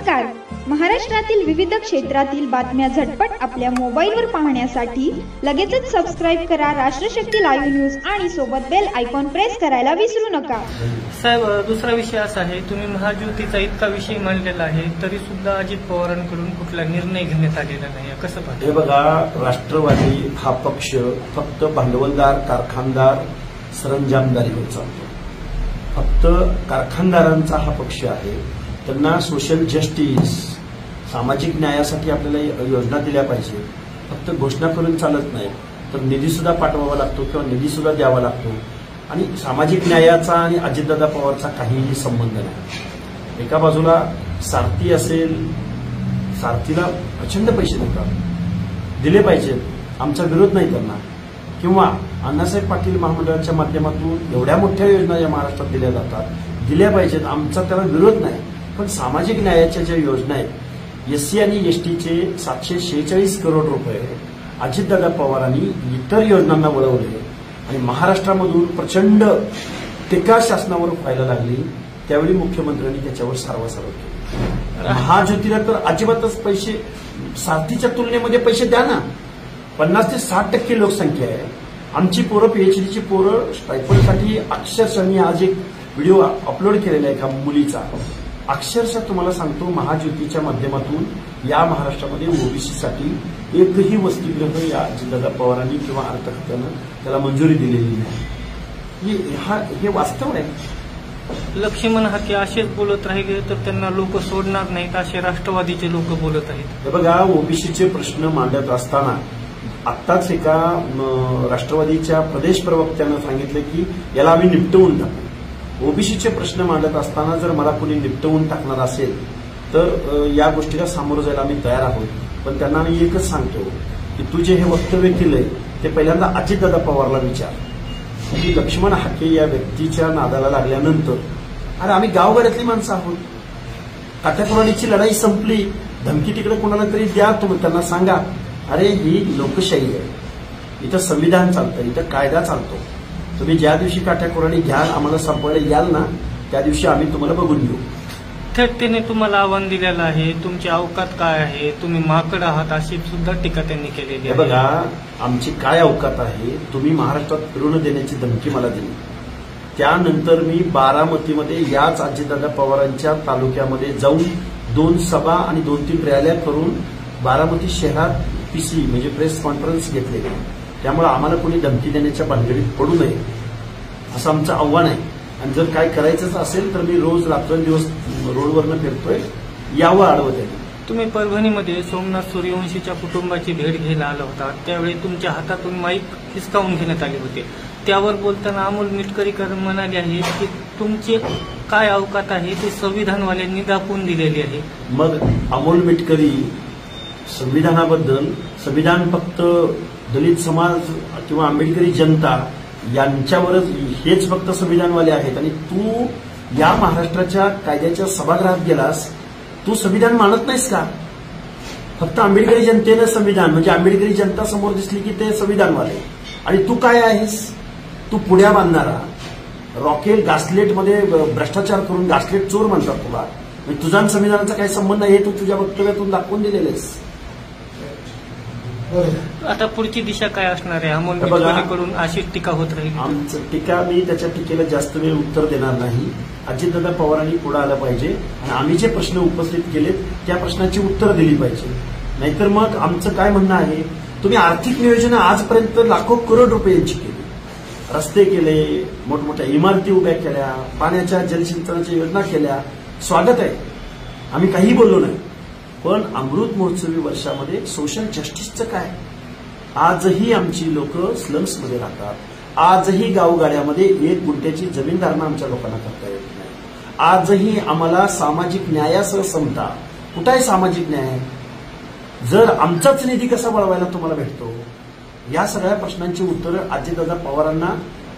नमस्कार. महाराष्ट्रातील विविध क्षेत्रातील बातम्या झटपट आपल्या मोबाईलवर पाहण्यासाठी लगेचच सबस्क्राईब करा राष्ट्रशक्ती लाईव्ह न्यूज आणि सोबत बेल आयकॉन प्रेस करायला विसरू नका. साहेब, दुसरा विषय असा आहे, तुम्ही महायुतीचा इतका विषय मांडलेला आहे तरी सुद्धा अजित पवारांकडून कुठला निर्णय घेण्यात आलेला नाही, कसं पाहता? हे बघा, राष्ट्रवादी हा पक्ष फक्त भांडवलदार, कारखानदार, सरंजामदारीवर चालतो. फक्त कारखानदारांचा हा पक्ष आहे. त्यांना सोशल जस्टिस, सामाजिक न्यायासाठी आपल्याला योजना दिल्या पाहिजे. फक्त घोषणा करून चालत नाही, तर निधी सुद्धा पाठवावा लागतो किंवा निधी सुद्धा द्यावा लागतो. आणि सामाजिक न्यायाचा आणि अजितदादा पवारचा काहीही संबंध नाही. एका बाजूला सारथी असेल, सारथीला प्रचंड पैसे देतात, दिले पाहिजेत, आमचा विरोध नाही त्यांना. किंवा अण्णासाहेब पाटील महामंडळाच्या माध्यमातून एवढ्या मोठ्या योजना या महाराष्ट्रात दिल्या जातात, दिल्या पाहिजेत, आमचा त्याला विरोध नाही. पण सामाजिक न्यायाच्या ज्या योजना आहेत, एससी आणि एसटीचे 746 करोड रुपये अजितदादा पवारांनी इतर योजनांना वळवले आणि महाराष्ट्रामधून प्रचंड टीका शासनावर व्हायला लागली. त्यावेळी मुख्यमंत्र्यांनी त्याच्यावर सारवासारव केली. महायुतीला तर अजिबातच पैसे, सारथीच्या तुलनेमध्ये पैसे द्या ना. 50 ते 60% लोकसंख्या आहे. आमची पोरं, पीएचडीची पोरं स्टायफंडसाठी अक्षरशः, मी आज एक व्हिडिओ अपलोड केलेला आहे एका मुलीचा. अक्षरशः तुम्हाला सांगतो, महायुतीच्या माध्यमातून या महाराष्ट्रामध्ये ओबीसीसाठी एकही वसतिगृह या अजितदादा पवारांनी किंवा अर्थ खात्यानं त्याला मंजुरी दिलेली नाही. हे वास्तव आहे. लक्ष्मण हाके असेच बोलत राहिले तर त्यांना लोक सोडणार नाहीत, असे राष्ट्रवादीचे लोक बोलत आहेत. हे बघा, ओबीसीचे प्रश्न मांडत असताना आत्ताच एका राष्ट्रवादीच्या प्रदेश प्रवक्त्यानं सांगितलं की याला आम्ही निपटवून टाकू. ओबीसीचे प्रश्न मांडत असताना जर मला कोणी निपटवून टाकणार असेल तर या गोष्टीला सामोरं जायला आम्ही तयार आहोत. पण त्यांना मी एकच सांगतो की तू जे हे वक्तव्य केलंय ते पहिल्यांदा अजितदादा पवारला विचार की लक्ष्मण हाके या व्यक्तीच्या नादाला लागल्यानंतर, अरे आम्ही गावगाड्यातली माणसं आहोत, काट्याकुराडीची लढाई संपली, धमकी तिकडे कोणाला तरी द्या, तुम्ही त्यांना सांगा अरे ही लोकशाही आहे, इथं संविधान चालतं, इथं कायदा चालतो. तुम्ही ज्या दिवशी काट्याकुराडी घ्याल, आम्हाला संपवायला याल ना, त्या दिवशी आम्ही तुम्हाला बघून घेऊ. थेटतेने तुम्हाला आव्हान दिलेलं आहे, तुमची अवकात काय आहे, तुम्ही माकड आहात, अशी सुद्धा टीका त्यांनी केलेली आहे. बघा, आमची काय अवकात आहे, तुम्ही महाराष्ट्रात फिरून देण्याची धमकी मला दिली. त्यानंतर मी बारामतीमध्ये याच अजितदादा पवारांच्या तालुक्यामध्ये जाऊन 2 सभा आणि 2-3 रॅल्या करून बारामती शहरात पीसी म्हणजे प्रेस कॉन्फरन्स घेतलेली. त्यामुळे आम्हाला कोणी धमकी देण्याच्या भानगडीत पडू नये असं आमचं आव्हान आहे. आणि जर काय करायचंच असेल तर मी रोज रात्रंदिवस रोडवरनं फिरतोय, यावं आडवं त्यांनी. तुम्ही परभणीमध्ये सोमनाथ सूर्यवंशीच्या कुटुंबाची भेट घ्यायला आला होता, त्यावेळी तुमच्या हातातून माईक हिसकावून घेण्यात आले होते. त्यावर बोलताना अमोल मिटकरीकर म्हणाले आहेत की तुमचे काय अवकात आहे ते संविधानवाल्यांनी दाखवून दिलेली आहे. मग अमोल मिटकरी संविधानाबद्दल, संविधान फक्त दलित समाज किंवा आंबेडकरी जनता यांच्यावरच, हेच फक्त संविधानवाले आहेत. आणि तू या महाराष्ट्राच्या कायद्याच्या सभागृहात गेलास, तू संविधान मानत नाहीस का? फक्त आंबेडकरी जनतेनं संविधान, म्हणजे आंबेडकरी जनता समोर दिसली की ते संविधानवाले. आणि तू काय आहेस? तू पुड्या बांधणारा, रॉकेल गास्लेटमध्ये भ्रष्टाचार करून गास्लेट चोर म्हणतात तुला. तुझा आणि संविधानाचा काही संबंध आहे, तू तुझ्या वक्तव्यातून दाखवून दिलेलं आहेस. आता पुढची दिशा काय असणार आहे? अमोल मिटकरीकडून अशीच टीका होत राहील. आमचं टीका, मी त्याच्या टीकेला जास्त वेळ उत्तर देणार नाही. अजितदादा पवारांनी पुढे आलं पाहिजे आणि आम्ही जे प्रश्न उपस्थित केलेत त्या प्रश्नाची उत्तर दिली पाहिजे. नाहीतर मग आमचं काय म्हणणं आहे, तुम्ही आर्थिक नियोजन आजपर्यंत लाखो करोड रुपयांची केली, रस्ते केले, मोठमोठ्या इमारती उभ्या केल्या, पाण्याच्या जलसिंचनाच्या योजना केल्या, स्वागत आहे, आम्ही काही बोललो नाही. पण अमृत महोत्सवी वर्षामध्ये सोशल जस्टिसचं काय? आजही आमची लोक स्लम्समध्ये राहतात, आजही गावगाड्यामध्ये 1 गुंठ्याची जमीन धारणा आमच्या लोकांना करता येत नाही. आजही आम्हाला सामाजिक न्यायासह समता, कुठं आहे सामाजिक न्याय? जर आमचाच निधी कसा वळवायला तुम्हाला भेटतो? या सगळ्या प्रश्नांची उत्तरं अजितदादा पवारांना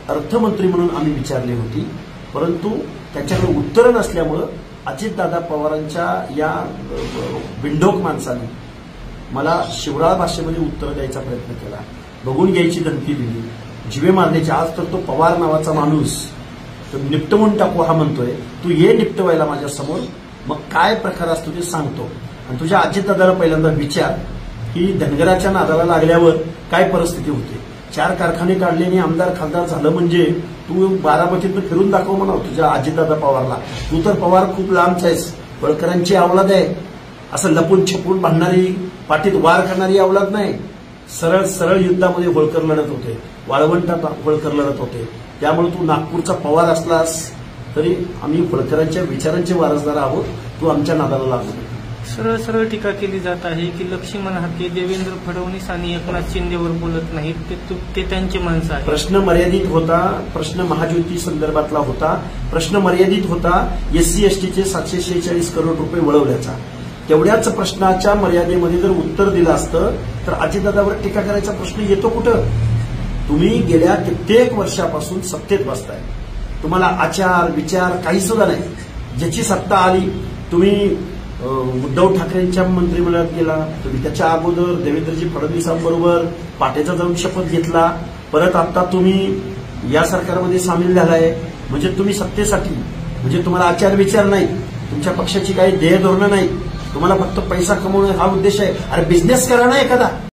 अर्थमंत्री म्हणून आम्ही विचारली होती, परंतु त्याच्याकडे उत्तरं नसल्यामुळं अजितदादा पवारांच्या या बिंडोक माणसाने मला शिवराळ भाषेमध्ये उत्तर द्यायचा प्रयत्न केला, बघून घ्यायची धमकी दिली, जिवे मारण्याची. आज तर तो पवार नावाचा माणूस निपटवून टाकू हा म्हणतोय. तू ये निपटवायला माझ्या समोर, मग काय प्रकार असतो ते सांगतो. आणि तुझ्या अजितदादाला पहिल्यांदा विचार की धनगराच्या नादाला लागल्यावर काय परिस्थिती होते. 4 कारखाने काढले आणि आमदार खासदार झालं म्हणजे तू बारामतीतनं फिरून दाखव म्हणाव तुझ्या अजितदादा पवारला. तू तर पवार खूप लांबच आहेस, होळकरांची अवलाद आहे. असं लपून छपून भांडणारी, पाठीत वार करणारी अवलाद नाही. सरळ सरळ युद्धामध्ये होळकर लढत होते, वाळवंटात होळकर लढत होते. त्यामुळे तू नागपूरचा पवार असलास तरी आम्ही होळकरांच्या विचारांचे वारसदार आहोत. तू आमच्या नादाला लागू नये. सरळ सरळ टीका केली जात आहे की लक्ष्मण हाके देवेंद्र फडणवीस आणि एकनाथ शिंदेवर बोलत नाहीत, ते त्यांची माणसं आहेत. प्रश्न मर्यादित होता, प्रश्न महाज्योती संदर्भातला होता, प्रश्न मर्यादित होता SC STचे 746 करोड रुपये वळवल्याचा. तेवढ्याच प्रश्नाच्या मर्यादेमध्ये जर उत्तर दिलं असतं तर अजितदादावर टीका करायचा प्रश्न येतो कुठं. तुम्ही गेल्या कित्येक वर्षापासून सत्तेत बसताय, तुम्हाला आचार विचार काही सुद्धा नाही. ज्याची सत्ता आली, तुम्ही उद्धव ठाकरेंच्या मंत्रिमंडळात गेला, तुम्ही त्याच्या अगोदर देवेंद्रजी फडणवीसांबरोबर पाटेचा जाऊन शपथ घेतला, परत आता तुम्ही या सरकारमध्ये सामील झालाय. म्हणजे तुम्ही सत्तेसाठी, म्हणजे तुम्हाला आचार विचार नाही, तुमच्या पक्षाची काही ध्येय धोरणं नाही, तुम्हाला फक्त पैसा कमवणं हा उद्देश आहे. अरे बिझनेस करा ना एखादा.